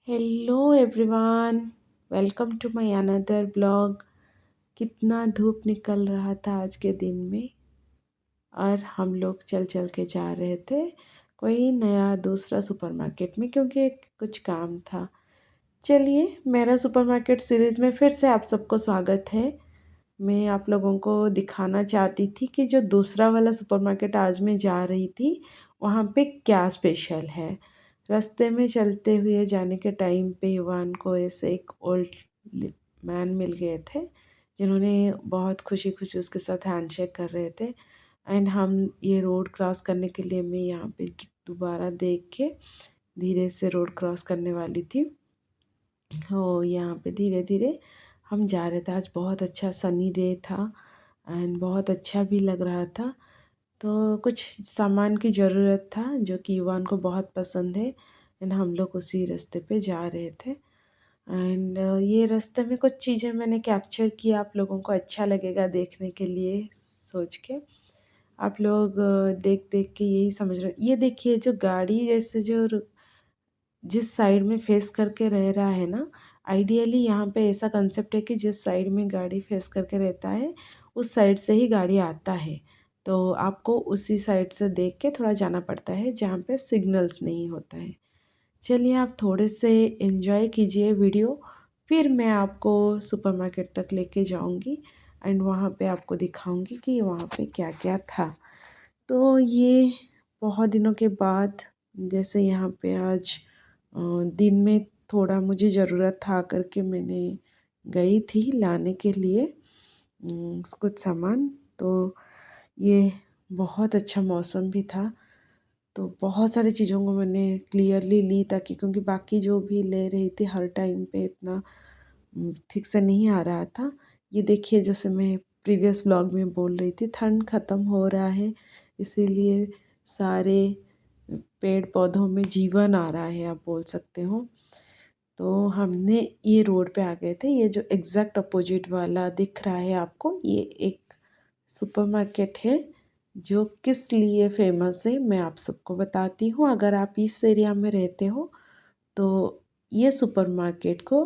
Hello everyone, welcome to my another blog. कितना धूप निकल रहा था आज के दिन में और हम लोग चल चल के जा रहे थे कोई नया दूसरा सुपरमार्केट में, क्योंकि कुछ काम था। चलिए, मेरा सुपरमार्केट सीरीज़ में फिर से आप सबको स्वागत है। मैं आप लोगों को दिखाना चाहती थी कि जो दूसरा वाला सुपरमार्केट आज मैं जा रही थी वहाँ पे क्या स्पेशल है। रास्ते में चलते हुए जाने के टाइम पे युवान को ऐसे एक ओल्ड मैन मिल गए थे जिन्होंने बहुत खुशी खुशी उसके साथ हैंडशेक कर रहे थे। एंड हम ये रोड क्रॉस करने के लिए मैं यहाँ पे दोबारा देख के धीरे से रोड क्रॉस करने वाली थी। हो यहाँ पे धीरे धीरे हम जा रहे थे। आज बहुत अच्छा सनी डे था एंड बहुत अच्छा भी लग रहा था। तो कुछ सामान की ज़रूरत था जो कि युवान को बहुत पसंद है एंड हम लोग उसी रास्ते पे जा रहे थे। एंड ये रास्ते में कुछ चीज़ें मैंने कैप्चर की, आप लोगों को अच्छा लगेगा देखने के लिए सोच के। आप लोग देख देख के यही समझ रहे। ये देखिए, जो गाड़ी जैसे जो जिस साइड में फेस करके रह रहा है ना, आइडियली यहाँ पे ऐसा कंसेप्ट है कि जिस साइड में गाड़ी फेस करके रहता है उस साइड से ही गाड़ी आता है। तो आपको उसी साइड से देख के थोड़ा जाना पड़ता है जहाँ पे सिग्नल्स नहीं होता है। चलिए, आप थोड़े से एंजॉय कीजिए वीडियो, फिर मैं आपको सुपरमार्केट तक लेके जाऊँगी एंड वहाँ पे आपको दिखाऊँगी कि वहाँ पे क्या क्या था। तो ये बहुत दिनों के बाद, जैसे यहाँ पे आज दिन में थोड़ा मुझे ज़रूरत था करके मैंने गई थी लाने के लिए कुछ सामान। तो ये बहुत अच्छा मौसम भी था, तो बहुत सारी चीज़ों को मैंने क्लियरली ली, ताकि क्योंकि बाकी जो भी ले रही थी हर टाइम पे इतना ठीक से नहीं आ रहा था। ये देखिए, जैसे मैं प्रीवियस व्लॉग में बोल रही थी, ठंड ख़त्म हो रहा है, इसीलिए सारे पेड़ पौधों में जीवन आ रहा है, आप बोल सकते हो। तो हमने ये रोड पे आ गए थे। ये जो एग्जैक्ट अपोजिट वाला दिख रहा है आपको, ये एक सुपरमार्केट है जो किस लिए फेमस है मैं आप सबको बताती हूँ। अगर आप इस एरिया में रहते हो तो ये सुपरमार्केट को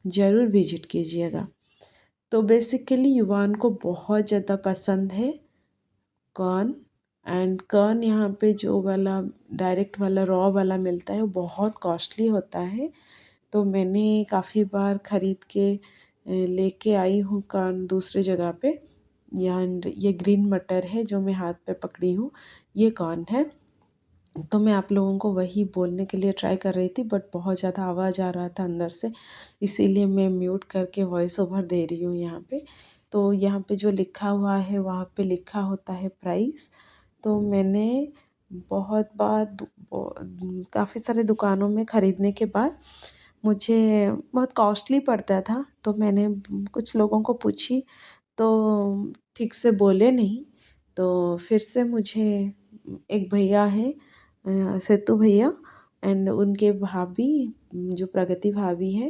ज़रूर विजिट कीजिएगा। तो बेसिकली युवान को बहुत ज़्यादा पसंद है कॉर्न। एंड कॉर्न यहाँ पे जो वाला डायरेक्ट वाला रॉ वाला मिलता है वो बहुत कॉस्टली होता है। तो मैंने काफ़ी बार ख़रीद के लेके आई हूँ कॉर्न दूसरे जगह पे। एंड ये ग्रीन मटर है जो मैं हाथ पे पकड़ी हूँ, ये कॉर्न है। तो मैं आप लोगों को वही बोलने के लिए ट्राई कर रही थी, बट बहुत ज़्यादा आवाज़ आ रहा था अंदर से, इसीलिए मैं म्यूट करके वॉइस ओवर दे रही हूँ यहाँ पे। तो यहाँ पे जो लिखा हुआ है वहाँ पे लिखा होता है प्राइस। तो मैंने बहुत बार काफ़ी सारे दुकानों में ख़रीदने के बाद मुझे बहुत कॉस्टली पड़ता था, तो मैंने कुछ लोगों को पूछी तो ठीक से बोले नहीं। तो फिर से मुझे एक भैया हैं, सेतु भैया, एंड उनके भाभी जो प्रगति भाभी है,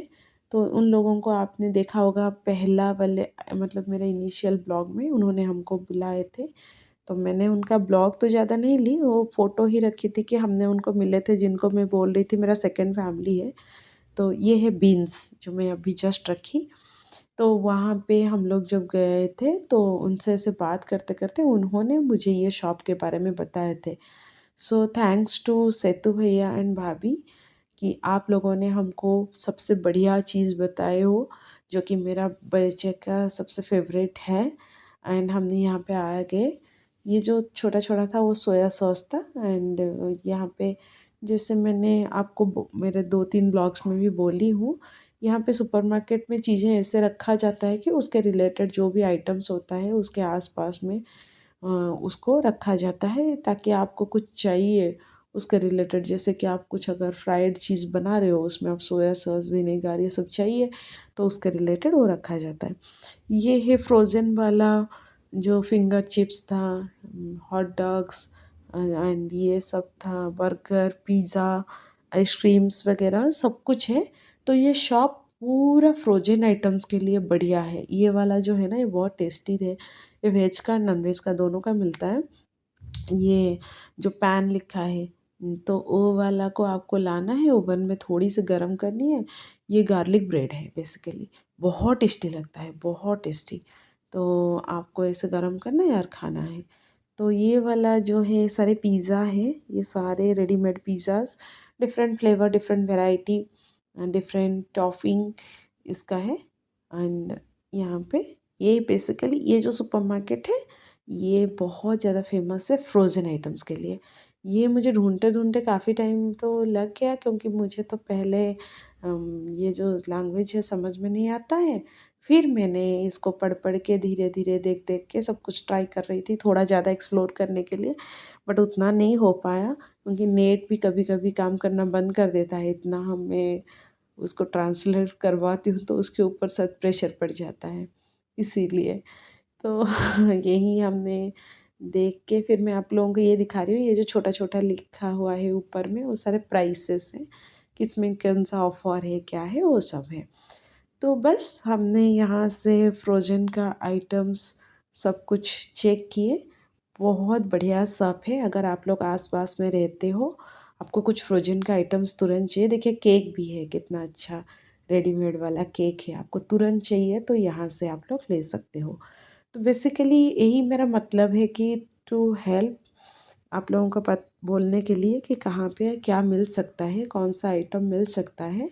तो उन लोगों को आपने देखा होगा पहला वाले, मतलब मेरे इनिशियल ब्लॉग में उन्होंने हमको बुलाए थे। तो मैंने उनका ब्लॉग तो ज़्यादा नहीं ली, वो फ़ोटो ही रखी थी कि हमने उनको मिले थे, जिनको मैं बोल रही थी मेरा सेकंड फैमिली है। तो ये है बीन्स जो मैं अभी जस्ट रखी। तो वहाँ पे हम लोग जब गए थे तो उनसे ऐसे बात करते करते उन्होंने मुझे ये शॉप के बारे में बताए थे। सो थैंक्स टू सेतु भैया एंड भाभी कि आप लोगों ने हमको सबसे बढ़िया चीज़ बताए हो, जो कि मेरा बच्चे का सबसे फेवरेट है। एंड हमने यहाँ पे आ गए। ये जो छोटा छोटा था वो सोया सॉस था। एंड यहाँ पे जैसे मैंने आपको मेरे 2-3 ब्लॉग्स में भी बोली हूँ, यहाँ पे सुपरमार्केट में चीज़ें ऐसे रखा जाता है कि उसके रिलेटेड जो भी आइटम्स होता है उसके आसपास में उसको रखा जाता है, ताकि आपको कुछ चाहिए उसके रिलेटेड, जैसे कि आप कुछ अगर फ्राइड चीज़ बना रहे हो उसमें आप सोया सॉस विनेगर ये सब चाहिए, तो उसके रिलेटेड वो रखा जाता है। ये है फ्रोज़न वाला जो फिंगर चिप्स था, हॉट डॉग्स एंड ये सब था, बर्गर पिज़्ज़ा आइसक्रीम्स वगैरह सब कुछ है। तो ये शॉप पूरा फ्रोजन आइटम्स के लिए बढ़िया है। ये वाला जो है ना, ये बहुत टेस्टी है। ये वेज का नॉन वेज का दोनों का मिलता है। ये जो पैन लिखा है तो वो वाला को आपको लाना है, ओवन में थोड़ी सी गर्म करनी है। ये गार्लिक ब्रेड है बेसिकली, बहुत टेस्टी लगता है, बहुत टेस्टी। तो आपको ऐसे गर्म करना है और खाना है। तो ये वाला जो है सारे पिज़्ज़ा है, ये सारे readymade pizzas, different flavour, different variety, different topping इसका है। एंड यहाँ पे ये बेसिकली ये जो सुपरमार्केट है ये बहुत ज़्यादा फेमस है फ्रोज़न आइटम्स के लिए। ये मुझे ढूँढते ढूँढते काफ़ी टाइम तो लग गया, क्योंकि मुझे तो पहले ये जो लैंग्वेज है समझ में नहीं आता है। फिर मैंने इसको पढ़ पढ़ के धीरे धीरे देख देख के सब कुछ ट्राई कर रही थी, थोड़ा ज़्यादा एक्सप्लोर करने के लिए, बट उतना नहीं हो पाया क्योंकि नेट भी कभी कभी काम करना बंद कर देता है। इतना हमें उसको ट्रांसलेट करवाती हूँ तो उसके ऊपर सख्त प्रेशर पड़ जाता है, इसीलिए। तो यही हमने देख के फिर मैं आप लोगों को ये दिखा रही हूँ। ये जो छोटा छोटा लिखा हुआ है ऊपर में वो सारे प्राइसेस हैं, किस में कौन सा ऑफर है क्या है वो सब है। तो बस हमने यहाँ से फ्रोजन का आइटम्स सब कुछ चेक किए। बहुत बढ़िया शॉप है, अगर आप लोग आसपास में रहते हो, आपको कुछ फ्रोजन का आइटम्स तुरंत चाहिए। देखिए केक भी है, कितना अच्छा रेडीमेड वाला केक है, आपको तुरंत चाहिए तो यहाँ से आप लोग ले सकते हो। तो बेसिकली यही मेरा मतलब है कि टू हेल्प आप लोगों को बोलने के लिए कि कहाँ पे क्या मिल सकता है, कौन सा आइटम मिल सकता है,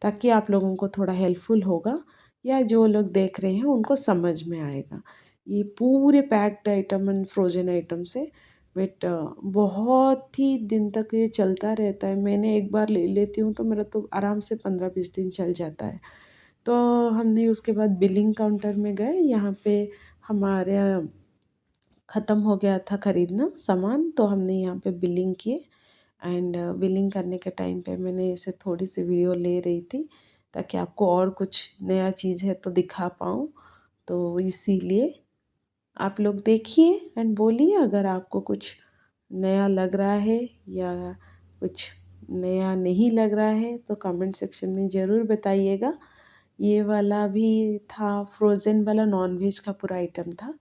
ताकि आप लोगों को थोड़ा हेल्पफुल होगा, या जो लोग देख रहे हैं उनको समझ में आएगा। ये पूरे packed item and frozen item से, बट बहुत ही दिन तक ये चलता रहता है। मैंने एक बार ले लेती हूँ तो मेरा तो आराम से 15-20 दिन चल जाता है। तो हमने उसके बाद बिलिंग काउंटर में गए, यहाँ पे हमारे ख़त्म हो गया था ख़रीदना सामान, तो हमने यहाँ पे बिलिंग किए। एंड बिलिंग करने के टाइम पे मैंने इसे थोड़ी सी वीडियो ले रही थी, ताकि आपको और कुछ नया चीज़ है तो दिखा पाऊँ। तो इसीलिए आप लोग देखिए एंड बोलिए अगर आपको कुछ नया लग रहा है या कुछ नया नहीं लग रहा है तो कमेंट सेक्शन में ज़रूर बताइएगा। ये वाला भी था, फ्रोज़न वाला नॉन वेज का पूरा आइटम था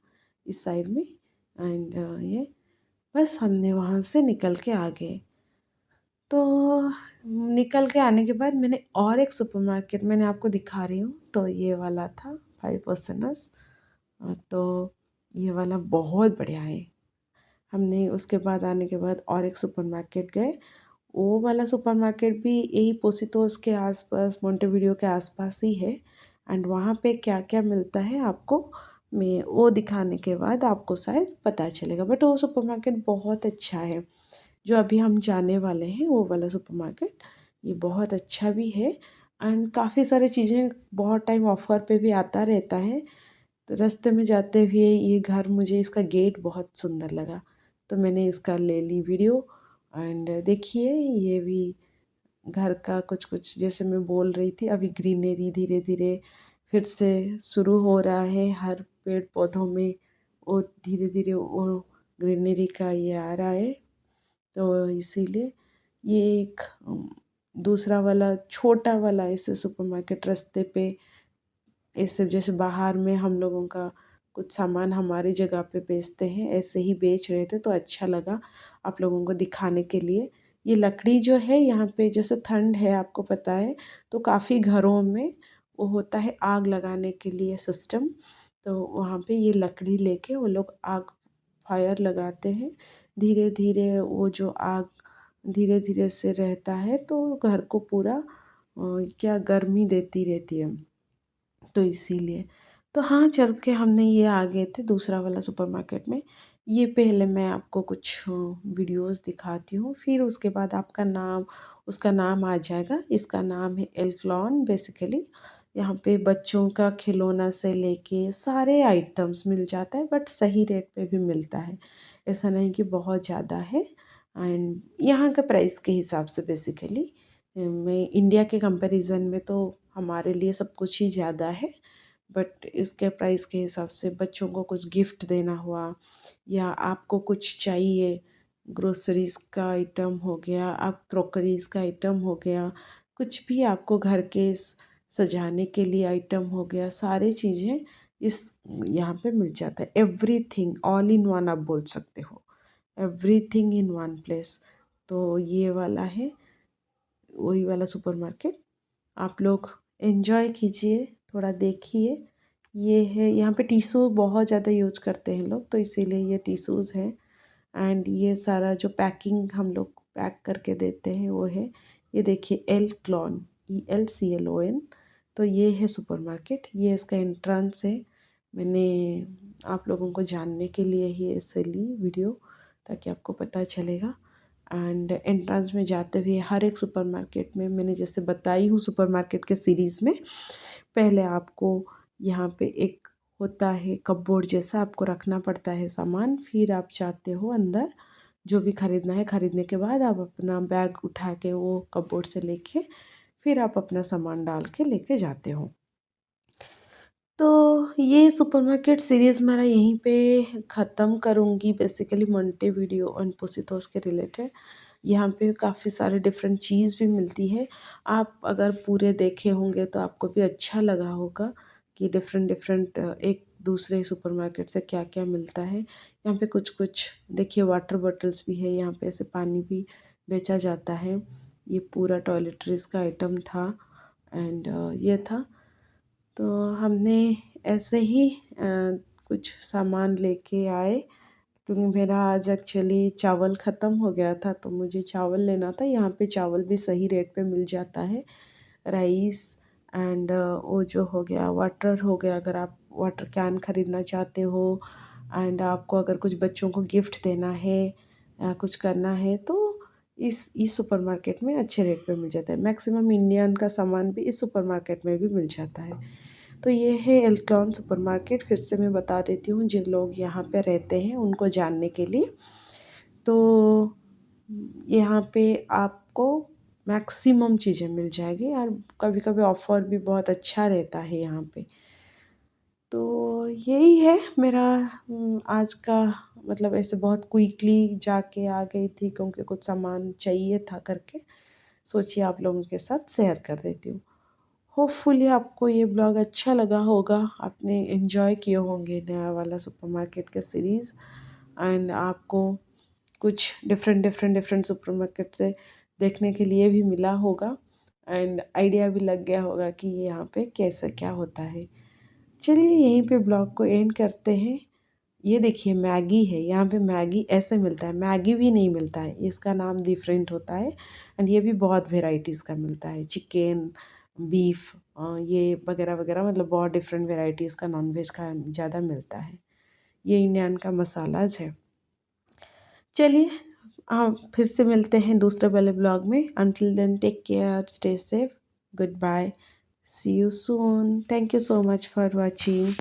इस साइड में। एंड ये बस हमने वहाँ से निकल के आ गए। तो निकल के आने के बाद मैंने और एक सुपरमार्केट मैंने आपको दिखा रही हूँ, तो ये वाला था 5%। तो ये वाला बहुत बढ़िया है। हमने उसके बाद आने के बाद और एक सुपरमार्केट गए। वो वाला सुपरमार्केट भी यही पोसितोस के आसपास, मोंटेवीडियो के आसपास ही है। एंड वहाँ पे क्या क्या मिलता है आपको मैं वो दिखाने के बाद आपको शायद पता चलेगा। बट वो सुपरमार्केट बहुत अच्छा है, जो अभी हम जाने वाले हैं वो वाला सुपरमार्केट, ये बहुत अच्छा भी है। एंड काफ़ी सारी चीज़ें बहुत टाइम ऑफ़र पे भी आता रहता है। तो रास्ते में जाते हुए ये घर, मुझे इसका गेट बहुत सुंदर लगा तो मैंने इसका ले ली वीडियो। एंड देखिए ये भी घर का कुछ कुछ, जैसे मैं बोल रही थी अभी ग्रीनरी धीरे धीरे फिर से शुरू हो रहा है हर पेड़ पौधों में, वो धीरे धीरे वो ग्रीनरी का ये आ रहा है। तो इसीलिए ये एक दूसरा वाला छोटा वाला ऐसे सुपरमार्केट रास्ते पे, ऐसे जैसे बाहर में हम लोगों का कुछ सामान हमारी जगह पे बेचते हैं ऐसे ही बेच रहे थे, तो अच्छा लगा आप लोगों को दिखाने के लिए। ये लकड़ी जो है यहाँ पे, जैसे ठंड है आपको पता है, तो काफ़ी घरों में वो होता है आग लगाने के लिए सिस्टम। तो वहाँ पे ये लकड़ी लेके वो लोग आग फायर लगाते हैं। धीरे धीरे वो जो आग धीरे धीरे से रहता है तो घर को पूरा क्या गर्मी देती रहती है। तो इसीलिए तो हाँ, चल के हमने ये आ गए थे दूसरा वाला सुपरमार्केट में। ये पहले मैं आपको कुछ वीडियोस दिखाती हूँ, फिर उसके बाद आपका नाम उसका नाम आ जाएगा। इसका नाम है एल्क्लॉन बेसिकली। यहाँ पे बच्चों का खिलौना से लेके सारे आइटम्स मिल जाता है, बट सही रेट पे भी मिलता है, ऐसा नहीं कि बहुत ज़्यादा है। एंड यहाँ का प्राइस के हिसाब से बेसिकली मैं इंडिया के कंपैरिजन में तो हमारे लिए सब कुछ ही ज़्यादा है, बट इसके प्राइस के हिसाब से बच्चों को कुछ गिफ्ट देना हुआ या आपको कुछ चाहिए, ग्रोसरीज़ का आइटम हो गया, आप क्रॉकरीज़ का आइटम हो गया, कुछ भी आपको घर के सजाने के लिए आइटम हो गया, सारी चीज़ें इस यहाँ पे मिल जाता है। एवरीथिंग ऑल इन वन आप बोल सकते हो, एवरीथिंग इन वन प्लेस। तो ये वाला है, वही वाला सुपरमार्केट। आप लोग एंजॉय कीजिए, थोड़ा देखिए। ये है, यहाँ पे टिश्यू बहुत ज़्यादा यूज करते हैं लोग, तो इसीलिए ये टिश्यूज़ है। एंड ये सारा जो पैकिंग हम लोग पैक करके देते हैं वो है। ये देखिए, एलक्लॉन, ELCLON। तो ये है सुपरमार्केट, ये इसका एंट्रेंस है। मैंने आप लोगों को जानने के लिए ही ऐसे ली वीडियो, ताकि आपको पता चलेगा। एंड एंट्रेंस में जाते हुए हर एक सुपरमार्केट में, मैंने जैसे बताई हूँ सुपरमार्केट के सीरीज़ में, पहले आपको यहाँ पे एक होता है कपबोर्ड जैसा, आपको रखना पड़ता है सामान। फिर आप जाते हो अंदर, जो भी ख़रीदना है, ख़रीदने के बाद आप अपना बैग उठा के वो कपबोर्ड से लेके फिर आप अपना सामान डाल के लेके जाते हो। तो ये सुपरमार्केट सीरीज़ मेरा यहीं पे ख़त्म करूँगी। बेसिकली मोंटेविडियो और पोसितोस के रिलेटेड यहाँ पे काफ़ी सारे डिफरेंट चीज़ भी मिलती है। आप अगर पूरे देखे होंगे तो आपको भी अच्छा लगा होगा कि डिफरेंट डिफरेंट एक दूसरे सुपरमार्केट से क्या क्या मिलता है। यहाँ पे कुछ कुछ देखिए, वाटर बॉटल्स भी है यहाँ पे, ऐसे पानी भी बेचा जाता है। ये पूरा टॉयलेटरीज़ का आइटम था। एंड ये था, तो हमने ऐसे ही कुछ सामान लेके आए, क्योंकि मेरा आज एक्चुअली चावल ख़त्म हो गया था, तो मुझे चावल लेना था। यहाँ पे चावल भी सही रेट पे मिल जाता है। राइस एंड वो जो हो गया वाटर हो गया, अगर आप वाटर कैन ख़रीदना चाहते हो एंड आपको अगर कुछ बच्चों को गिफ्ट देना है या कुछ करना है, तो इस सुपरमार्केट में अच्छे रेट पे मिल जाता है। मैक्सिमम इंडियन का सामान भी इस सुपरमार्केट में भी मिल जाता है। तो ये है एलक्लॉन सुपरमार्केट। फिर से मैं बता देती हूँ जिन लोग यहाँ पे रहते हैं उनको जानने के लिए। तो यहाँ पे आपको मैक्सिमम चीज़ें मिल जाएगी, और कभी कभी ऑफ़र भी बहुत अच्छा रहता है यहाँ पे। तो यही है मेरा आज का, मतलब ऐसे बहुत क्विकली जाके आ गई थी, क्योंकि कुछ सामान चाहिए था करके सोचिए आप लोगों के साथ शेयर कर देती हूँ। होपफुली आपको ये ब्लॉग अच्छा लगा होगा, आपने एंजॉय किए होंगे नया वाला सुपरमार्केट का सीरीज़। एंड आपको कुछ डिफरेंट सुपरमार्केट से देखने के लिए भी मिला होगा, एंड आइडिया भी लग गया होगा कि ये यहाँ पे कैसे क्या होता है। चलिए यहीं पे ब्लॉग को एंड करते हैं। ये देखिए, मैगी है यहाँ पे। मैगी ऐसे मिलता है, मैगी भी नहीं मिलता है, इसका नाम डिफरेंट होता है। एंड ये भी बहुत वेराइटीज़ का मिलता है, चिकन, बीफ, ये वगैरह वगैरह, मतलब बहुत डिफरेंट वेराइटीज़ का नॉनवेज का ज़्यादा मिलता है। ये इंडियन का मसालाज है। चलिए फिर से मिलते हैं दूसरे वाले ब्लॉग में। Until then, take care, stay safe, good bye, see you soon. Thank you so much for watching.